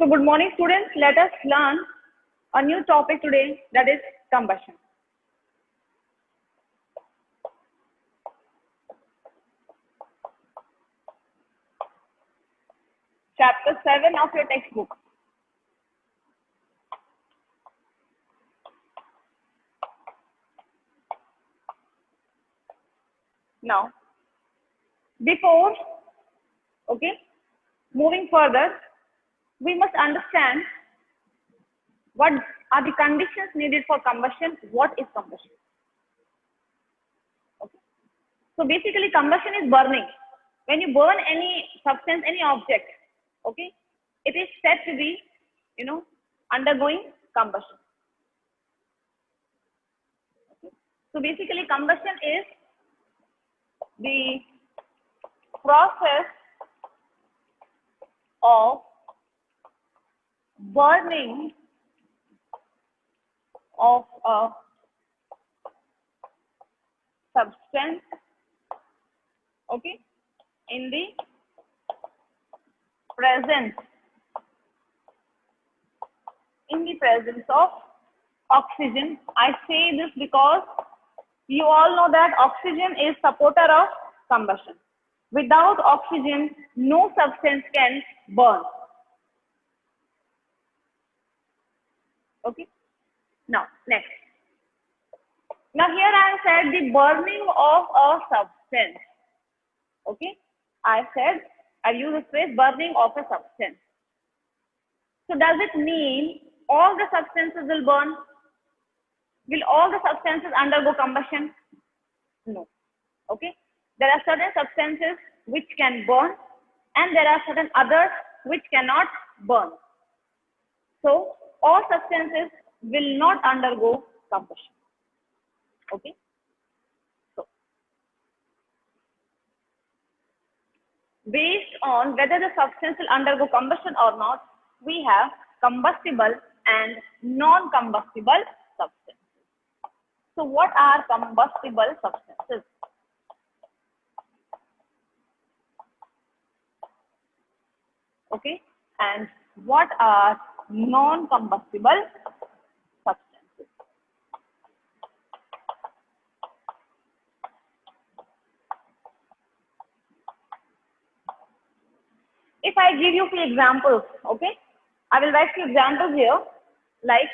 So good morning students, let us learn a new topic today, that is combustion. Chapter 7 of your textbook. Now, before moving further, we must understand what are the conditions needed for combustion. What is combustion? Okay. So basically, combustion is burning. When you burn any substance, any object, okay, it is said to be, undergoing combustion. Okay. So basically, combustion is the process of burning of a substance, okay, in the presence of oxygen. I say this because you all know that oxygen is supporter of combustion. Without oxygen, no substance can burn. Okay. Now, next. Now here I said the burning of a substance. Okay. I use the phrase burning of a substance. So does it mean all the substances will burn? Will all the substances undergo combustion? No. Okay. There are certain substances which can burn and there are certain others which cannot burn. So all substances will not undergo combustion. Okay. So based on whether the substance will undergo combustion or not, we have combustible and non-combustible substances. So what are combustible substances? Okay, and what are non-combustible substances? If I give you few examples, okay, I will write few examples here, like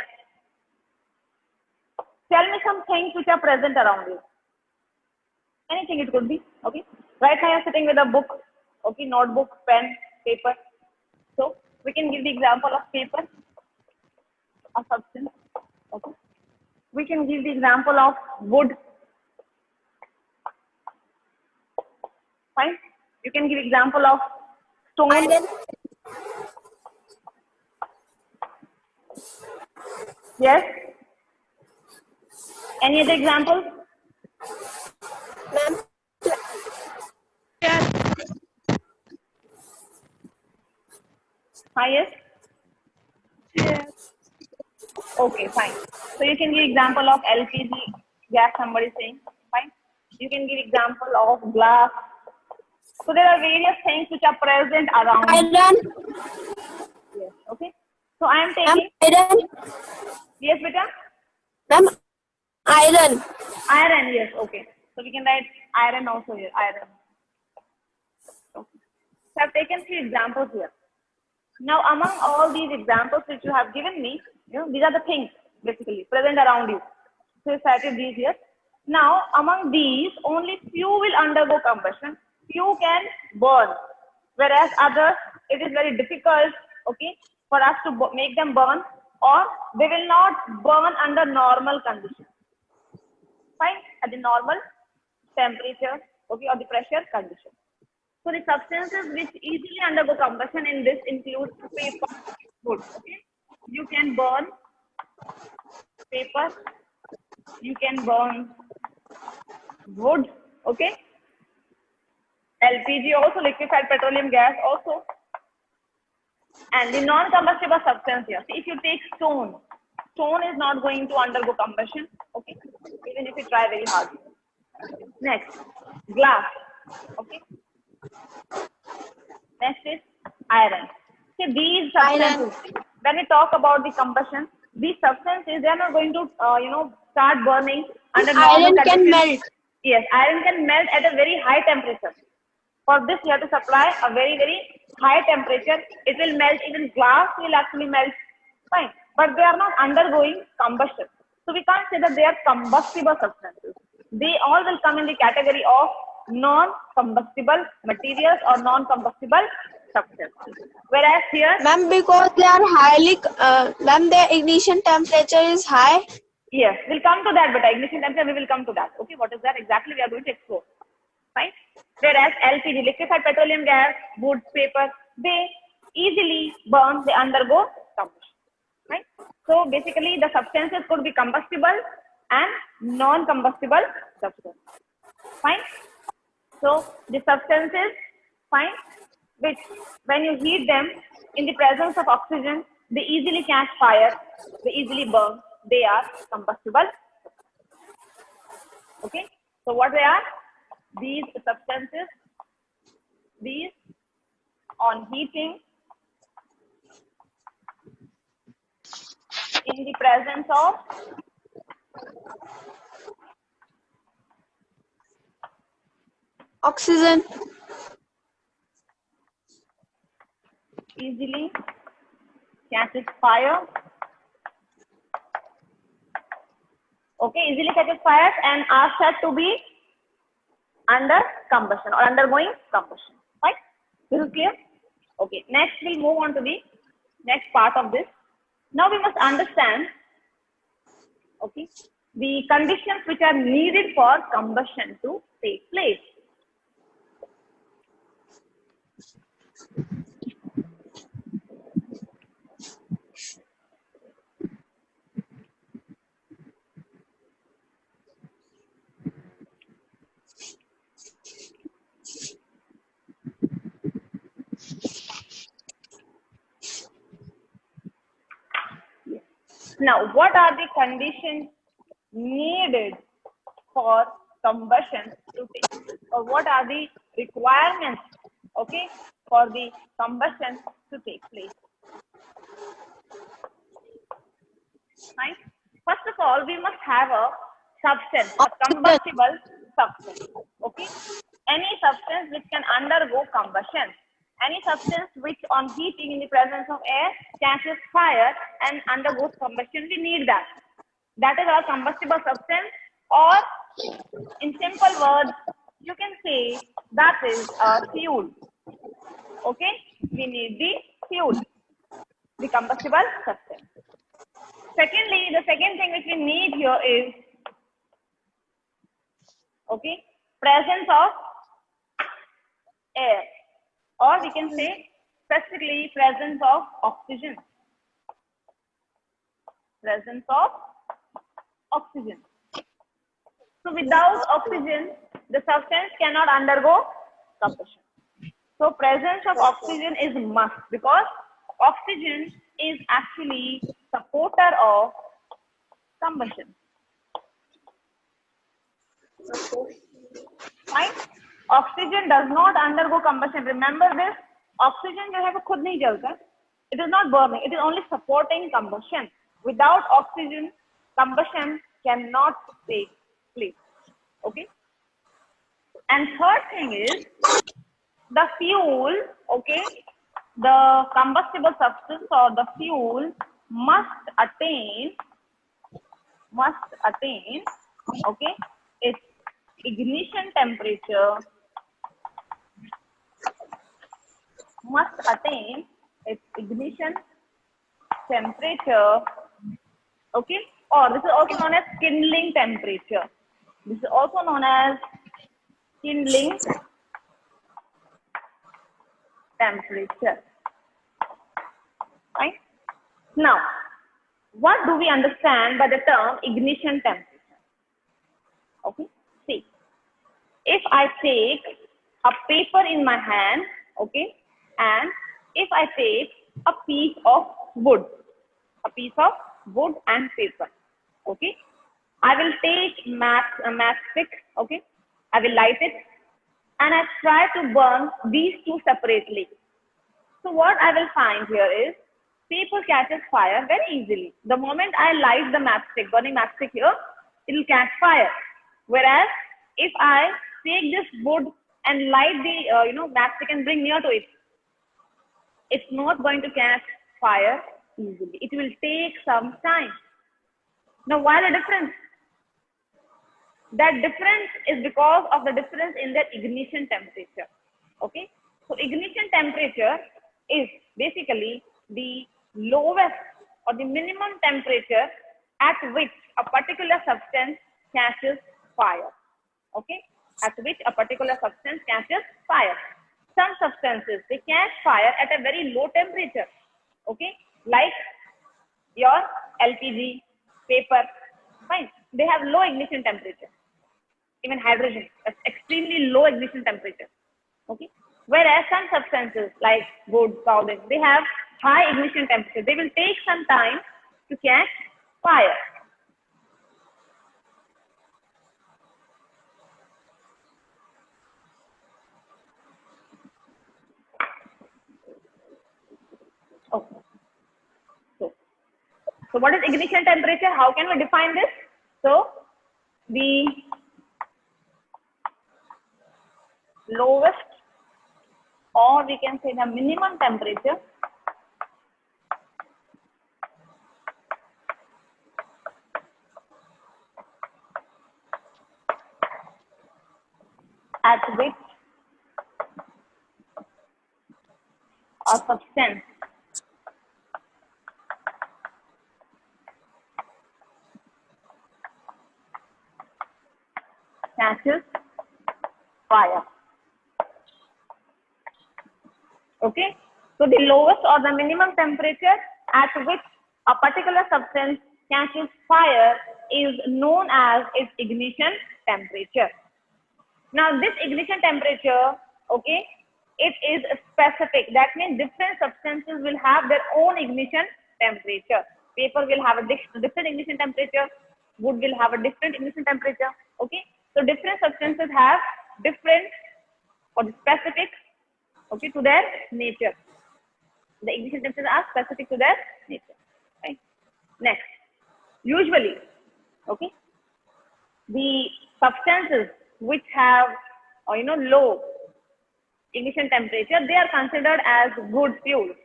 tell me some things which are present around you. Anything it could be, okay. Right now you're sitting with a book, okay, notebook, pen, paper. So we can give the example of paper, a substance, okay. We can give the example of wood. Fine. You can give example of stone. Yes. Any other example? Ma'am. Yes. Hi, yes. Yes. Okay, fine. So you can give example of LPG gas. Somebody saying, fine. You can give example of glass. So there are various things which are present around. Iron. Yes. Okay. So I am taking. Iron. Yes, beta. Ma'am. Iron. Iron. Yes. Okay. So we can write iron also here. Iron. Okay. So I've taken three examples here. Now, among all these examples which you have given me, these are the things basically present around you. So you cited these here. Now, among these, only few will undergo combustion. Few can burn, whereas others, it is very difficult, okay, for us to make them burn, or they will not burn under normal conditions. Fine, at the normal temperature, okay, or the pressure condition. So the substances which easily undergo combustion in this include paper, wood. Okay, you can burn paper, you can burn wood. Okay, LPG also, liquefied petroleum gas also, and the non-combustible substance here. See, if you take stone is not going to undergo combustion. Okay, even if you try very hard. Next, glass. Okay. Next is iron. See, these Iron. substances, when we talk about the combustion, these substances, they are not going to, start burning under normal Iron can conditions. melt. Yes, iron can melt at a very high temperature. For this, you have to supply a very, very high temperature. It will melt. Even glass will actually melt. Fine. But they are not undergoing combustion. So we can't say that they are combustible substances. They all will come in the category of non-combustible materials or non-combustible substances. Whereas here, Ma'am, because they are highly, ma'am, their ignition temperature is high. yes, we'll come to that, but ignition temperature, we will come to that. Okay, what is that exactly? We are going to explore. Fine. Whereas LPG, liquefied petroleum gas, wood, paper, they easily burn, they undergo combustion. Right? So basically, the substances could be combustible and non-combustible substances. Fine. So the substances, fine, which when you heat them in the presence of oxygen, they easily catch fire, they easily burn, they are combustible. Okay. So what they are? These substances, these on heating in the presence of Oxygen. easily catches fire. Okay, easily catches fire and are said to be under combustion or undergoing combustion. Right? This is clear? Okay, next we'll move on to the next part of this. Now we must understand, okay, the conditions which are needed for combustion to take place. Now, what are the conditions needed for combustion to take place, or what are the requirements, okay, for the combustion to take place? Right? First of all, we must have a substance, a combustible substance. Okay, any substance which can undergo combustion. Any substance which on heating in the presence of air catches fire and undergoes combustion, we need that. That is our combustible substance, or in simple words, you can say that is a fuel. Okay, we need the fuel, the combustible substance. Secondly, the second thing which we need here is, okay, presence of air, or we can say specifically presence of oxygen. Presence of oxygen. So without oxygen, the substance cannot undergo combustion. So presence of oxygen is must, because oxygen is actually supporter of combustion. Fine. Oxygen does not undergo combustion. Remember this. Oxygen जो है वो खुद नहीं जलता. It is not burning. It is only supporting combustion. Without oxygen, combustion cannot take place. Okay. And third thing is the fuel. Okay. The combustible substance or the fuel must attain, okay, its ignition temperature, okay, or this is also known as kindling temperature. This is also known as kindling temperature. Right? Now, what do we understand by the term ignition temperature? Okay, see, if I take a paper in my hand, okay, and if I take a piece of wood and paper, okay, I will take a matchstick, okay, I will light it, and I try to burn these two separately. So what I will find here is paper catches fire very easily. The moment I light the matchstick, burning matchstick here, it will catch fire. Whereas if I take this wood and light the matchstick and bring near to it, it's not going to catch fire easily. It will take some time. Now, why the difference? That difference is because of the difference in their ignition temperature. Okay, so ignition temperature is basically the lowest or the minimum temperature at which a particular substance catches fire. Okay, at which a particular substance catches fire. Some substances, they catch fire at a very low temperature. Okay, like your LPG, paper, fine. They have low ignition temperature. Even hydrogen, extremely low ignition temperature. Okay. Whereas some substances like wood, powder, they have high ignition temperature. They will take some time to catch fire. Okay. So what is ignition temperature? How can we define this? So the lowest, or we can say the minimum temperature at which a substance catches fire. Okay, so the lowest or the minimum temperature at which a particular substance catches fire is known as its ignition temperature. Now this ignition temperature, okay, it is specific. That means different substances will have their own ignition temperature. Paper will have a different ignition temperature. Wood will have a different ignition temperature. Okay, so different substances have different or specific, okay, to their nature. The ignition temperatures are specific to their nature. Right. Next, usually, okay, the substances which have low ignition temperature, they are considered as good fuels,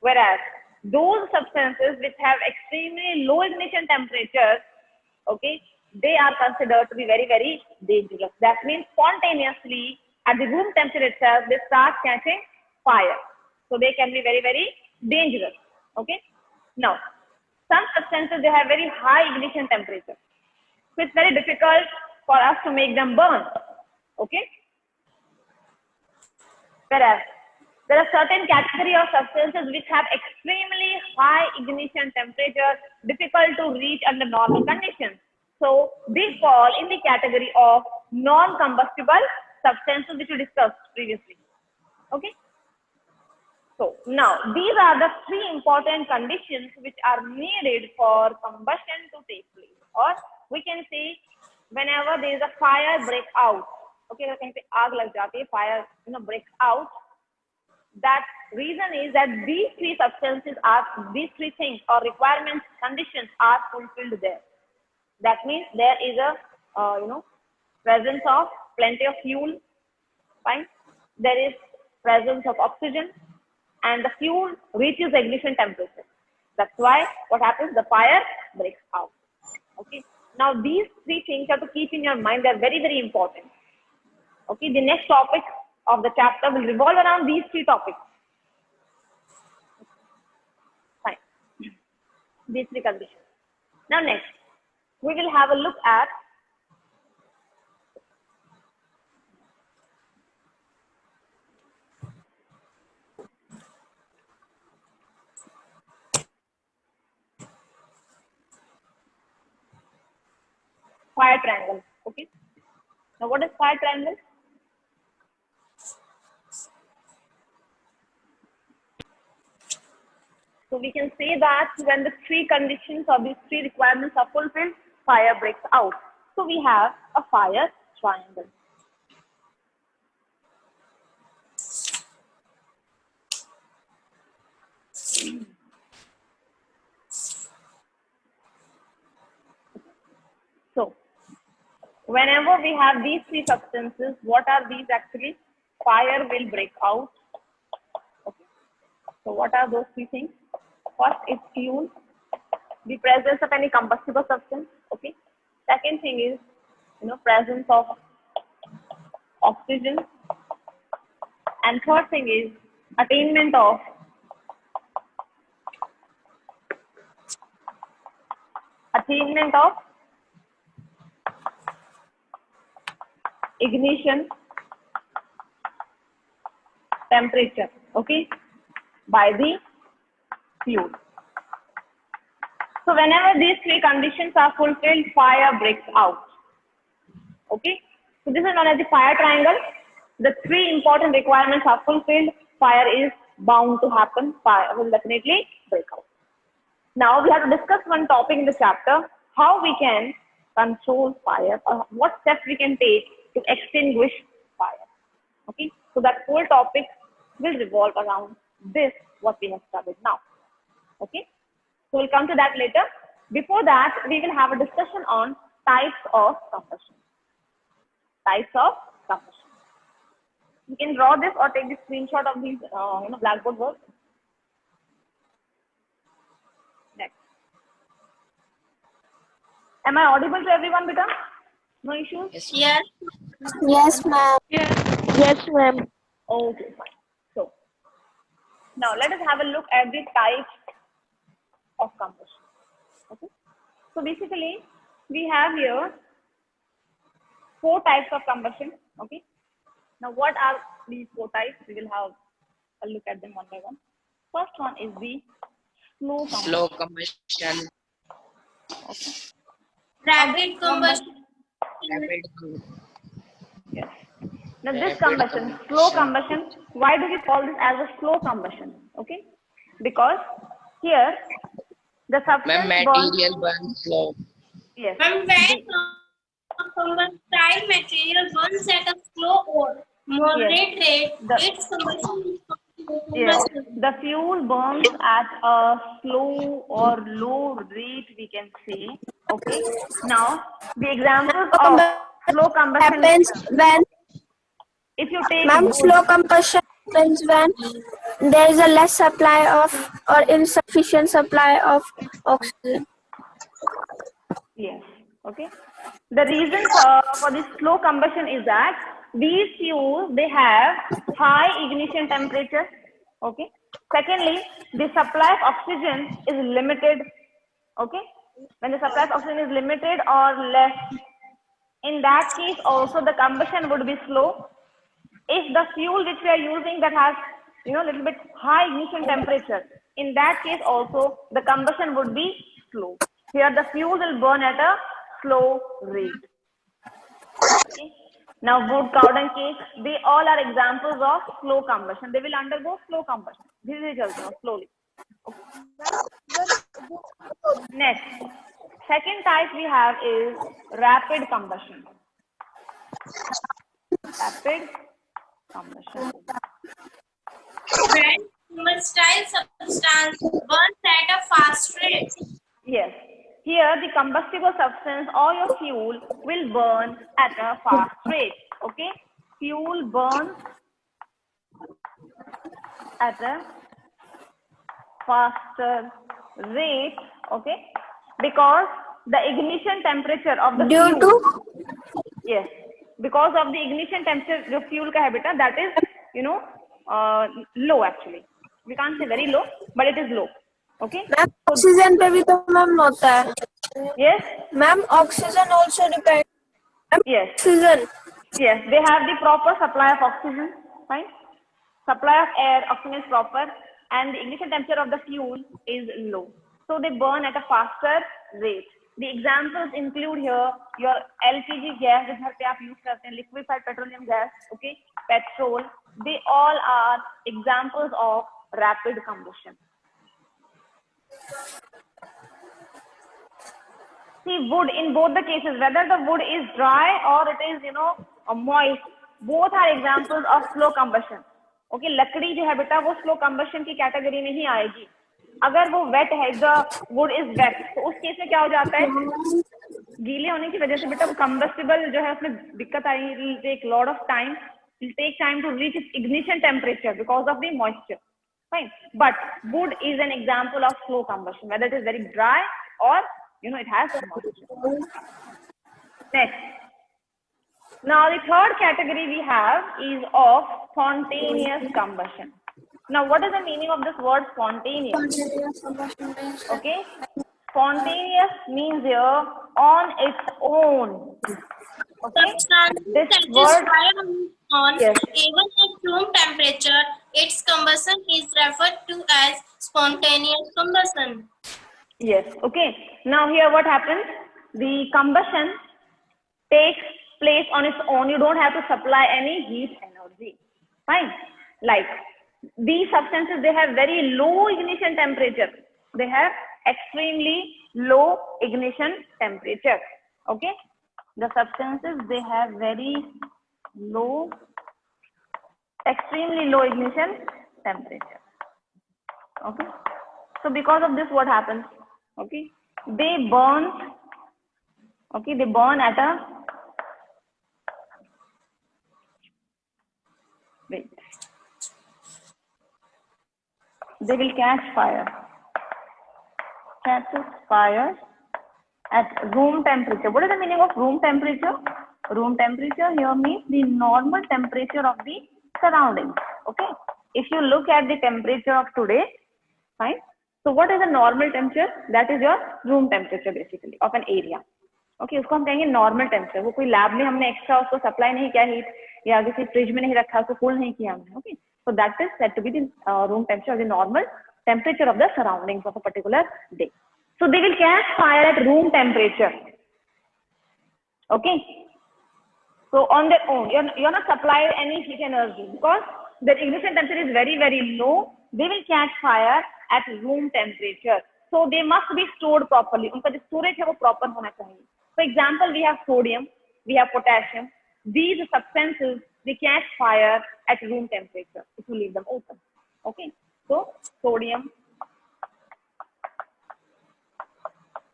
whereas those substances which have extremely low ignition temperature, okay, they are considered to be very, very dangerous. That means spontaneously at the room temperature itself, they start catching fire. So they can be very, very dangerous. Okay. Now, some substances, they have very high ignition temperature. So it's very difficult for us to make them burn. Okay. Whereas there are certain category of substances which have extremely high ignition temperature, difficult to reach under normal conditions. So these fall in the category of non-combustible substances which we discussed previously. Okay. So now these are the three important conditions which are needed for combustion to take place. Or we can say whenever there is a fire break out, okay, कहीं पे आग लग जाती है, fire breaks out. That reason is that these three substances are, these three things or requirements, conditions are fulfilled there. That means there is a presence of plenty of fuel, fine. There is presence of oxygen, and the fuel reaches the ignition temperature. That's why what happens, the fire breaks out. Okay. Now these three things you have to keep in your mind. They are very, very important. Okay. The next topic of the chapter will revolve around these three topics. Fine. These three conditions. Now next, we will have a look at fire triangle. Okay. Now what is fire triangle? So we can say that when the three conditions or these three requirements are fulfilled, fire breaks out. So we have a fire triangle. whenever we have these three substances, what are these actually? Fire will break out. Okay. So what are those three things? First is fuel, the presence of any combustible substance. Okay. Second thing is, presence of oxygen, and third thing is attainment of ignition temperature, okay, by the fuel. So whenever these three conditions are fulfilled, fire breaks out. Okay, so this is known as the fire triangle. The three important requirements are fulfilled, fire is bound to happen, fire will definitely break out. Now we have to discuss one topic in the chapter, how we can control fire, or what steps we can take to extinguish fire. Okay, so that whole topic will revolve around this, what we have studied now. Okay, so we'll come to that later. Before that, we will have a discussion on types of combustion. Types of combustion. You can draw this or take the screenshot of these, blackboard work. Next. Am I audible to everyone, beta? No issues? Yes. Yes, ma'am. Yes, ma'am. Okay, fine. So, now let us have a look at the types of combustion. Okay. So basically, we have here 4 types of combustion. Okay. Now, what are these 4 types? We will have a look at them one by one. First one is the slow combustion. Slow combustion. Okay. Rapid combustion. Rapid combustion. Yes. Now, this combustion, slow combustion, why do we call this as a slow combustion? Okay. Because here, the substance Material burns slow. Yes. When combustile material burns at a slow or moderate rate, its combustion is Yes, the fuel burns at a slow or low rate, we can say. Okay. Now, the examples of slow combustion happens when, if you take ma'am, slow combustion happens when there is a less supply of or insufficient supply of oxygen. Yes. Okay. The reason for this slow combustion is that these fuels, they have high ignition temperature. Okay. Secondly, the supply of oxygen is limited. Okay. When the supply of oxygen is limited or less, in that case also the combustion would be slow. If the fuel which we are using that has, little bit high ignition temperature, in that case also the combustion would be slow. Here the fuel will burn at a slow rate. Okay. Now wood, cowden cake, they all are examples of slow combustion. They will undergo slow combustion. This is slowly. Okay. Next, second type we have is rapid combustion. Rapid combustion. When combustile substance burns at a fast rate. Yes. Here the combustible substance or your fuel will burn at a fast rate. Okay. Fuel burns at a faster rate. Okay. Because the ignition temperature of the Due fuel. to? Yes. Because of the ignition temperature, the fuel ka hai beta, that is, low actually. We can't say very low, but it is low. Okay. Ma'am oxygen पे भी तो ma'am होता है. Yes. Ma'am oxygen also depend. Yes. Oxygen. Yes. They have the proper supply of oxygen. Fine. Supply of air, oxygen is proper, and the ignition temperature of the fuel is low. So they burn at a faster rate. The examples include here your LPG gas, जो घर पे आप use करते हैं, liquefied petroleum gas, okay, petrol. They all are examples of rapid combustion. See, wood in both the cases, whether the wood is dry or it is, moist, both are examples of slow combustion. Okay, लकड़ी जो है बेटा वो slow combustion की category में ही आएगी. अगर वो wet है, the wood is wet, तो उस केस में क्या हो जाता है? गीले होने की वजह से बेटा कंबस्टिबल जो है उसमें दिक्कत आई, it will take lot of time, it will take time to reach its ignition temperature because of the moisture. Fine, but wood is an example of slow combustion, whether it is very dry or it has moisture. Next, now the third category we have is of spontaneous combustion. Now, what is the meaning of this word spontaneous? Okay, spontaneous means here on its own. Okay, Substances this that is word, fired on yes, even at room temperature, its combustion is referred to as spontaneous combustion. yes. Okay, now here what happens? The combustion takes place on its own. You don't have to supply any heat energy. Fine. Like these substances, they have very low ignition temperature. They have extremely low ignition temperature. Okay. The substances, they have very low, extremely low ignition temperature. Okay. So because of this, what happens? Okay. They burn. Okay. They burn at a, wait, they will catch fire. Catches fire at room temperature. What is the meaning of room temperature? Room temperature here means the normal temperature of the surroundings. Okay. If you look at the temperature of today, fine. So what is the normal temperature? That is your room temperature basically of an area. Okay उसको हम कहेंगे normal temperature. वो कोई lab में हमने extra उसको supply नहीं किया हीट, या किसी फ्रिज में नहीं रखा, उसको कूल नहीं किया हमने. Okay, so that is said to be the room temperature, the normal temperature of the surroundings of a particular day. So they will catch fire at room temperature. Okay. So on their own, you're not supplied any heat energy because the ignition temperature is very, very low. They will catch fire at room temperature. So they must be stored properly. उनका जो storage है वो proper होना चाहिए. For example, we have sodium, we have potassium. These substances, they catch fire at room temperature if you leave them open. Okay. So sodium,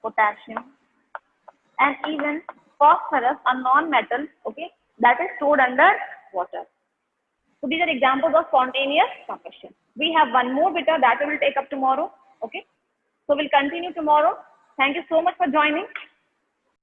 potassium, and even phosphorus, a non-metal, okay, that is stored under water. So these are examples of spontaneous combustion. We have one more bit that we will take up tomorrow. Okay, so we'll continue tomorrow. Thank you so much for joining.